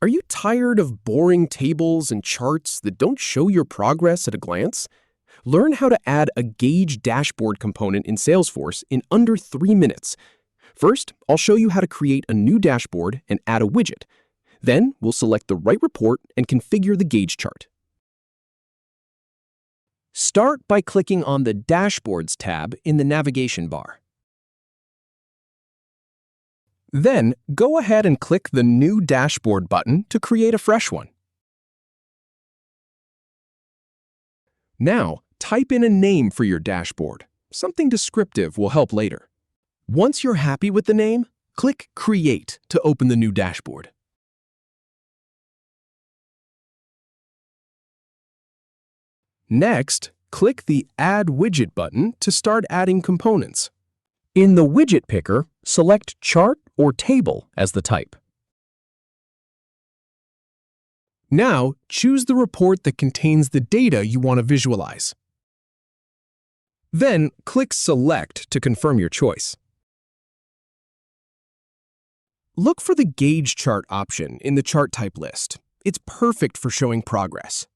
Are you tired of boring tables and charts that don't show your progress at a glance? Learn how to add a Gauge dashboard component in Salesforce in under 3 minutes. First, I'll show you how to create a new dashboard and add a widget. Then, we'll select the right report and configure the Gauge chart. Start by clicking on the Dashboards tab in the navigation bar. Then, go ahead and click the New Dashboard button to create a fresh one. Now, type in a name for your dashboard. Something descriptive will help later. Once you're happy with the name, click Create to open the new dashboard. Next, click the Add Widget button to start adding components. In the Widget picker, select Chart or Table as the type. Now, choose the report that contains the data you want to visualize. Then, click Select to confirm your choice. Look for the Gauge chart option in the chart type list. It's perfect for showing progress.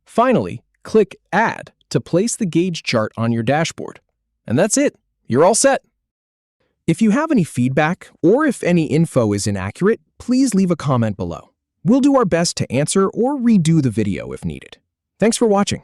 Finally, click Add to place the Gauge chart on your dashboard. And that's it. You're all set. If you have any feedback or if any info is inaccurate, please leave a comment below. We'll do our best to answer or redo the video if needed. Thanks for watching.